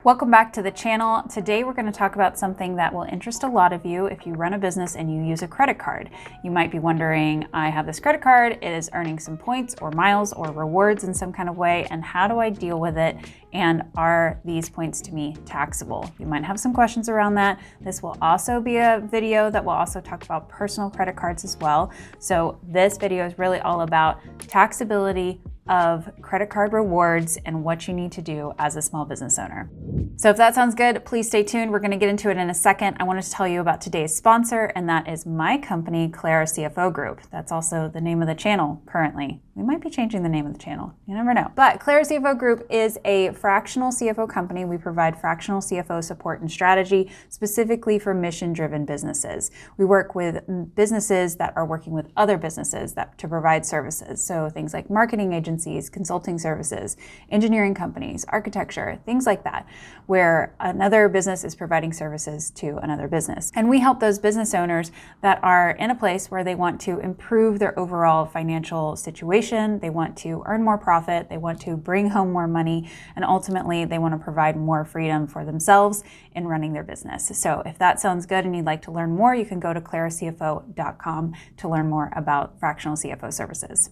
Welcome back to the channel. Today we're going to talk about something that will interest a lot of you if you run a business and you use a credit card. You might be wondering, I have this credit card, it is earning some points or miles or rewards in some kind of way, and how do I deal with it? And are these points to me taxable? You might have some questions around that. This will also be a video that will also talk about personal credit cards as well. So this video is really all about taxability of credit card rewards and what you need to do as a small business owner. So if that sounds good, please stay tuned. We're going to get into it in a second. I wanted to tell you about today's sponsor, and that is my company, Clara CFO Group. That's also the name of the channel currently. We might be changing the name of the channel. You never know. But Clara CFO Group is a fractional CFO company. We provide fractional CFO support and strategy specifically for mission-driven businesses. We work with businesses that are working with other businesses to provide services. So things like marketing agencies, consulting services, engineering companies, architecture, things like that, where another business is providing services to another business. And we help those business owners that are in a place where they want to improve their overall financial situation. They want to earn more profit, they want to bring home more money, and ultimately they want to provide more freedom for themselves in running their business. So if that sounds good and you'd like to learn more, you can go to claracfo.com to learn more about fractional CFO services.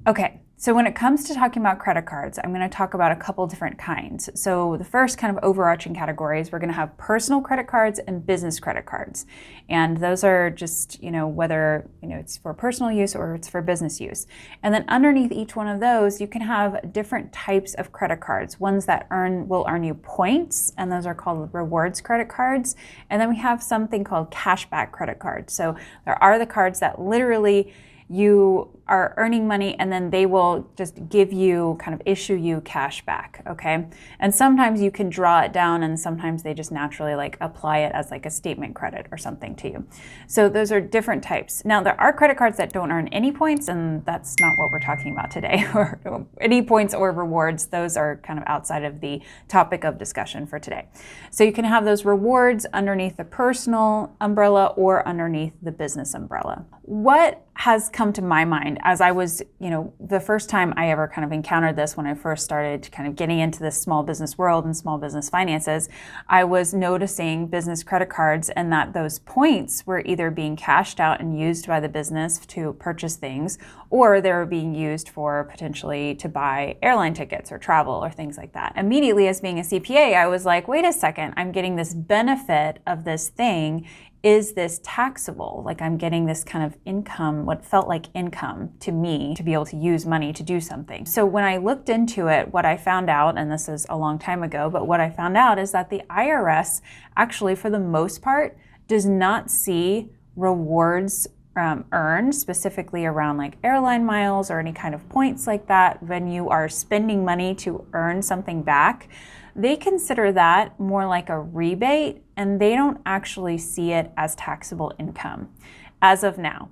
Okay, so when it comes to talking about credit cards, I'm going to talk about a couple different kinds. So the first kind of overarching categories, we're going to have personal credit cards and business credit cards. And those are just, whether, it's for personal use or it's for business use. And then underneath each one of those, you can have different types of credit cards. Ones that will earn you points, and those are called rewards credit cards. And then we have something called cashback credit cards. So there are the cards that literally you are earning money and then they will just issue you cash back, okay? And sometimes you can draw it down and sometimes they just naturally apply it as a statement credit or something to you. So those are different types. Now there are credit cards that don't earn any points, and that's not what we're talking about today, or any points or rewards. Those are kind of outside of the topic of discussion for today. So you can have those rewards underneath the personal umbrella or underneath the business umbrella. What has come to my mind as I was, the first time I ever kind of encountered this, when I first started kind of getting into this small business world and small business finances, I was noticing business credit cards and that those points were either being cashed out and used by the business to purchase things, or they were being used for potentially to buy airline tickets or travel or things like that. Immediately, as being a CPA, I was like, wait a second, I'm getting this benefit of this thing. Is this taxable? I'm getting this kind of income, what felt like income to me, to be able to use money to do something. So when I looked into it, what I found out, and this is a long time ago, but what I found out is that the IRS actually, for the most part, does not see rewards earned specifically around airline miles or any kind of points like that. When you are spending money to earn something back, they consider that more like a rebate, and they don't actually see it as taxable income as of now.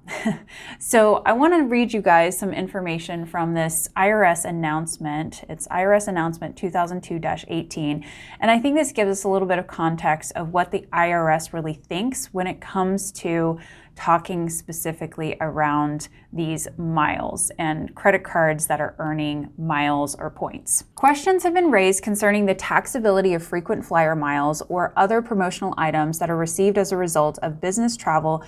So I want to read you guys some information from this IRS announcement. It's IRS announcement 2002-18. And I think this gives us a little bit of context of what the IRS really thinks when it comes to talking specifically around these miles and credit cards that are earning miles or points. Questions have been raised concerning the taxability of frequent flyer miles or other promotional items that are received as a result of business travel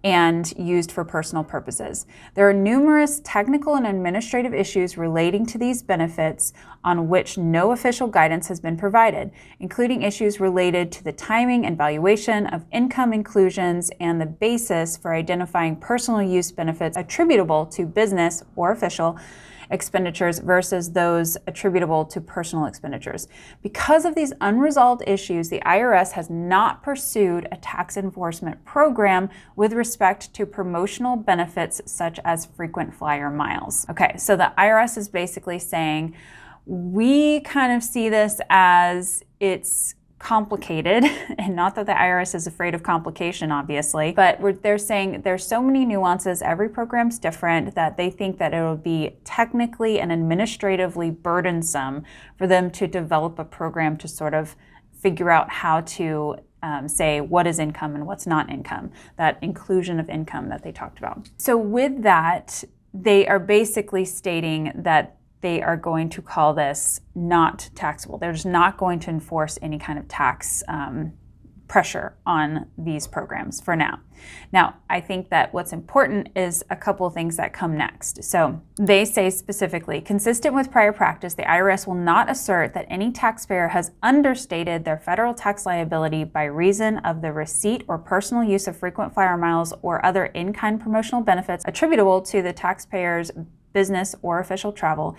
and used for personal purposes. There are numerous technical and administrative issues relating to these benefits on which no official guidance has been provided, including issues related to the timing and valuation of income inclusions and the basis for identifying personal use benefits attributable to business or official expenditures versus those attributable to personal expenditures. Because of these unresolved issues, the IRS has not pursued a tax enforcement program with respect to promotional benefits such as frequent flyer miles. Okay, so the IRS is basically saying, we kind of see this as it's complicated, and not that the IRS is afraid of complication, obviously, but they're saying there's so many nuances, every program's different, that they think that it will be technically and administratively burdensome for them to develop a program to sort of figure out how to say what is income and what's not income, that inclusion of income that they talked about. So with that, they are basically stating that they are going to call this not taxable. They're just not going to enforce any kind of tax pressure on these programs for now. Now, I think that what's important is a couple of things that come next. So they say specifically, consistent with prior practice, the IRS will not assert that any taxpayer has understated their federal tax liability by reason of the receipt or personal use of frequent flyer miles or other in-kind promotional benefits attributable to the taxpayer's business or official travel.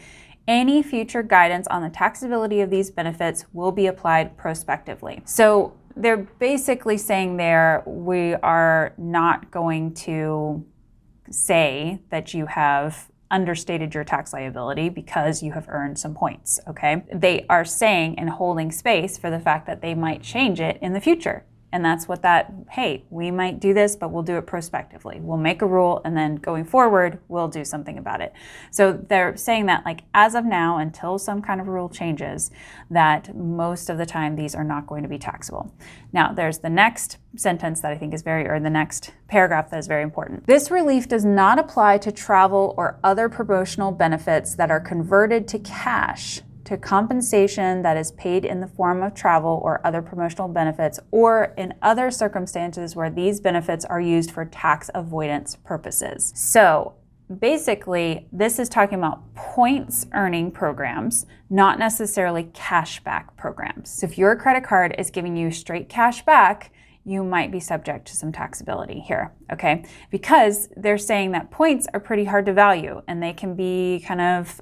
Any future guidance on the taxability of these benefits will be applied prospectively. So they're basically saying there, we are not going to say that you have understated your tax liability because you have earned some points, okay? They are saying and holding space for the fact that they might change it in the future. And that's what hey, we might do this, but we'll do it prospectively. We'll make a rule, and then going forward, we'll do something about it. So they're saying that, like, as of now, until some kind of rule changes, that most of the time these are not going to be taxable. Now, there's the next sentence that I think is the next paragraph that is very important. This relief does not apply to travel or other promotional benefits that are converted to cash, to compensation that is paid in the form of travel or other promotional benefits, or in other circumstances where these benefits are used for tax avoidance purposes. So basically, this is talking about points earning programs, not necessarily cashback programs. So if your credit card is giving you straight cash back, you might be subject to some taxability here, okay? Because they're saying that points are pretty hard to value, and they can be kind of,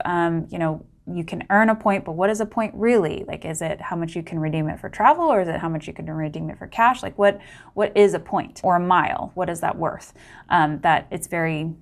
you can earn a point, but what is a point really? Like, is it how much you can redeem it for travel, or is it how much you can redeem it for cash? Like, what is a point or a mile? What is that worth? That it's very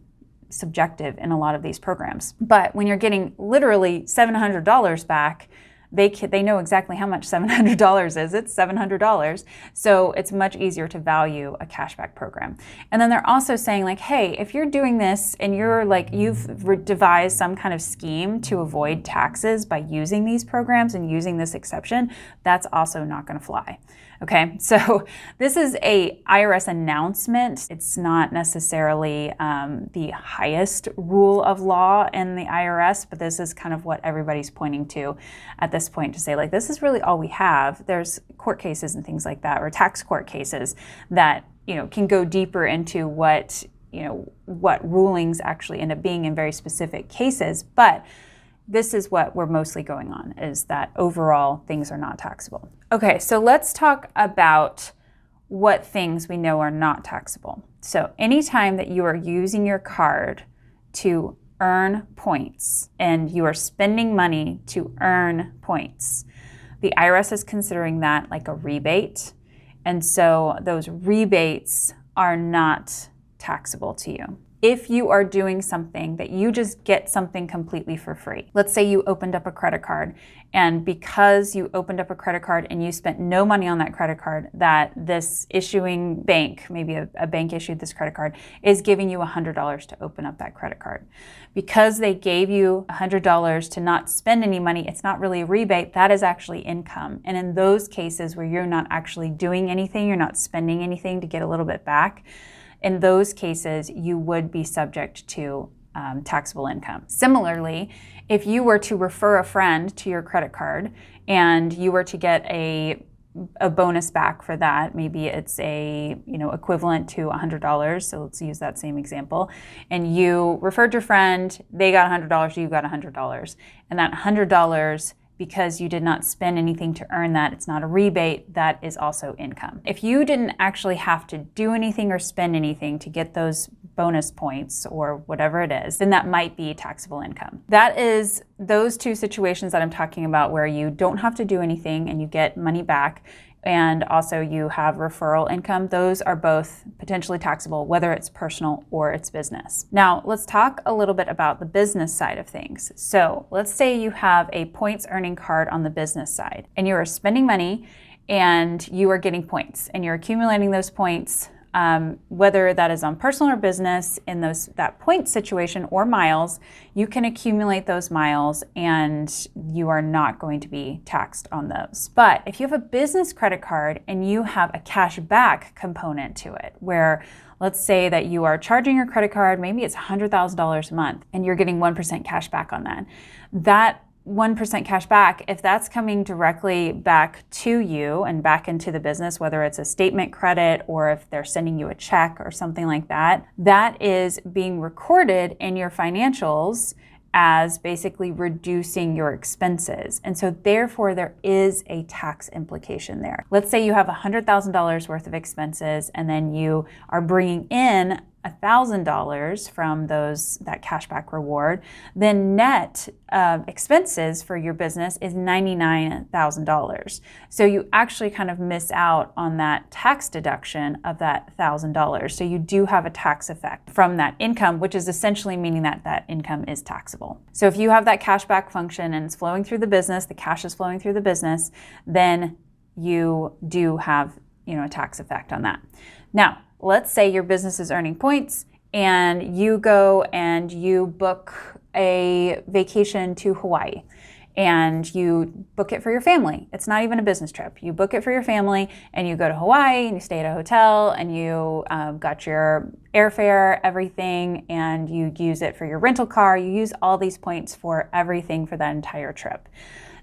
subjective in a lot of these programs. But when you're getting literally $700 back, they know exactly how much $700 is. It's $700. So it's much easier to value a cashback program. And then they're also saying, like, hey, if you're doing this and you're like, you've devised some kind of scheme to avoid taxes by using these programs and using this exception, that's also not going to fly. Okay, so this is a IRS announcement. It's not necessarily the highest rule of law in the IRS, but this is kind of what everybody's pointing to at this point to say, like, this is really all we have. There's court cases and things like that, or tax court cases that, can go deeper into what rulings actually end up being in very specific cases. But this is what we're mostly going on, is that overall things are not taxable. Okay, so let's talk about what things we know are not taxable. So anytime that you are using your card to earn points and you are spending money to earn points, the IRS is considering that like a rebate. And so those rebates are not taxable to you. If you are doing something that you just get something completely for free. Let's say you opened up a credit card, and because you opened up a credit card and you spent no money on that credit card, that this issuing bank, maybe a bank issued this credit card, is giving you $100 to open up that credit card. Because they gave you $100 to not spend any money, it's not really a rebate, that is actually income. And in those cases where you're not actually doing anything, you're not spending anything to get a little bit back, in those cases, you would be subject to taxable income. Similarly, if you were to refer a friend to your credit card and you were to get a bonus back for that, maybe it's equivalent to $100, so let's use that same example, and you referred your friend, they got $100, you got $100, and that $100, because you did not spend anything to earn that, it's not a rebate, that is also income. If you didn't actually have to do anything or spend anything to get those bonus points or whatever it is, then that might be taxable income. That is those two situations that I'm talking about where you don't have to do anything and you get money back, and also you have referral income. Those are both potentially taxable, whether it's personal or it's business. Now, let's talk a little bit about the business side of things. So let's say you have a points earning card on the business side, and you are spending money and you are getting points, and you're accumulating those points whether that is on personal or business, in that point situation or miles, you can accumulate those miles and you are not going to be taxed on those. But if you have a business credit card and you have a cashback component to it, where let's say that you are charging your credit card, maybe it's $100,000 a month, and you're getting 1% cash back on that. That 1% cash back, if that's coming directly back to you and back into the business, whether it's a statement credit or if they're sending you a check or something like that, that is being recorded in your financials as basically reducing your expenses. And so therefore there is a tax implication there. Let's say you have $100,000 worth of expenses and then you are bringing in $1,000 from that cashback reward, then net expenses for your business is $99,000. So you actually kind of miss out on that tax deduction of that $1,000. So you do have a tax effect from that income, which is essentially meaning that that income is taxable. So if you have that cashback function and it's flowing through the business, the cash is flowing through the business, then you do have, a tax effect on that. Now, let's say your business is earning points and you go and you book a vacation to Hawaii and you book it for your family. It's not even a business trip. You book it for your family and you go to Hawaii and you stay at a hotel and you got your airfare, everything, and you use it for your rental car. You use all these points for everything for that entire trip.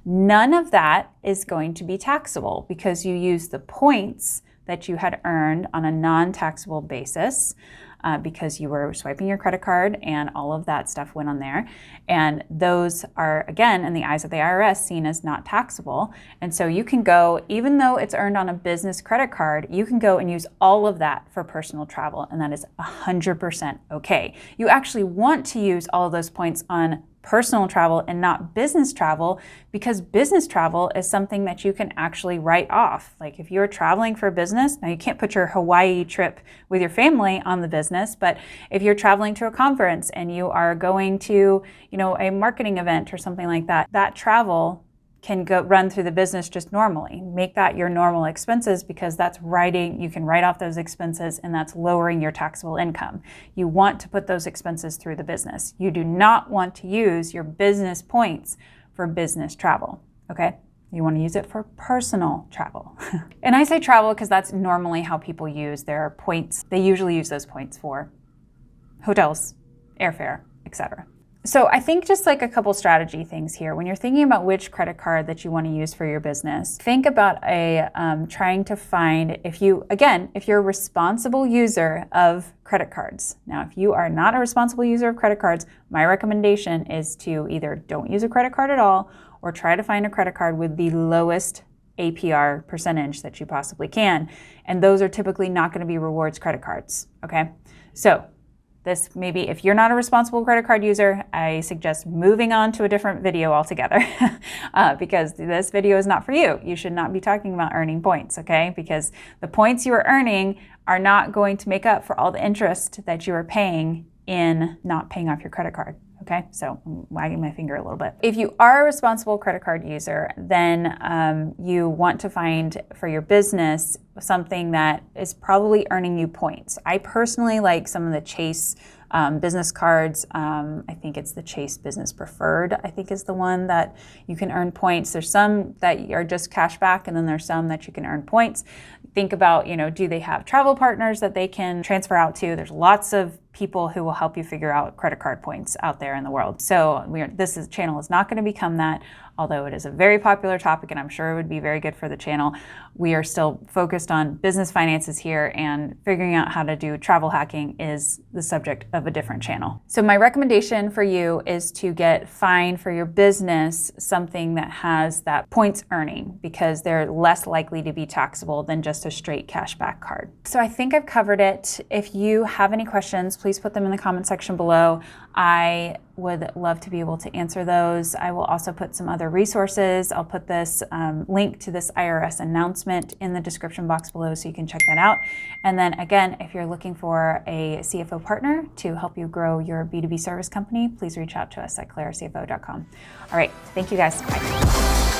None of that is going to be taxable because you use the points that you had earned on a non-taxable basis because you were swiping your credit card and all of that stuff went on there. And those are, again, in the eyes of the IRS, seen as not taxable. And so you can go, even though it's earned on a business credit card, you can go and use all of that for personal travel, and that is 100% okay. You actually want to use all of those points on personal travel and not business travel, because business travel is something that you can actually write off. Like if you're traveling for business, now you can't put your Hawaii trip with your family on the business, but if you're traveling to a conference and you are going to, a marketing event or something like that, that travel can run through the business just normally. Make that your normal expenses because you can write off those expenses and that's lowering your taxable income. You want to put those expenses through the business. You do not want to use your business points for business travel, okay? You want to use it for personal travel. And I say travel because that's normally how people use their points. They usually use those points for hotels, airfare, etc. So I think just like a couple strategy things here. When you're thinking about which credit card that you want to use for your business, think about trying to find if you're a responsible user of credit cards. Now, if you are not a responsible user of credit cards, my recommendation is to either don't use a credit card at all or try to find a credit card with the lowest APR percentage that you possibly can. And those are typically not going to be rewards credit cards, okay? So this maybe if you're not a responsible credit card user, I suggest moving on to a different video altogether because this video is not for you. You should not be talking about earning points, okay? Because the points you are earning are not going to make up for all the interest that you are paying in not paying off your credit card. Okay, so I'm wagging my finger a little bit. If you are a responsible credit card user, then you want to find for your business something that is probably earning you points. I personally like some of the Chase business cards. I think it's the Chase Business Preferred, I think is the one that you can earn points. There's some that are just cash back, and then there's some that you can earn points. Think about, do they have travel partners that they can transfer out to? There's lots of people who will help you figure out credit card points out there in the world. So this channel is not going to become that, although it is a very popular topic and I'm sure it would be very good for the channel. We are still focused on business finances here, and figuring out how to do travel hacking is the subject of a different channel. So my recommendation for you is to find for your business something that has that points earning, because they're less likely to be taxable than just a straight cashback card. So I think I've covered it. If you have any questions, please put them in the comment section below. I would love to be able to answer those. I will also put some other resources. I'll put this link to this IRS announcement in the description box below so you can check that out. And then again, if you're looking for a CFO partner to help you grow your B2B service company, please reach out to us at claracfo.com. All right, thank you guys. Bye.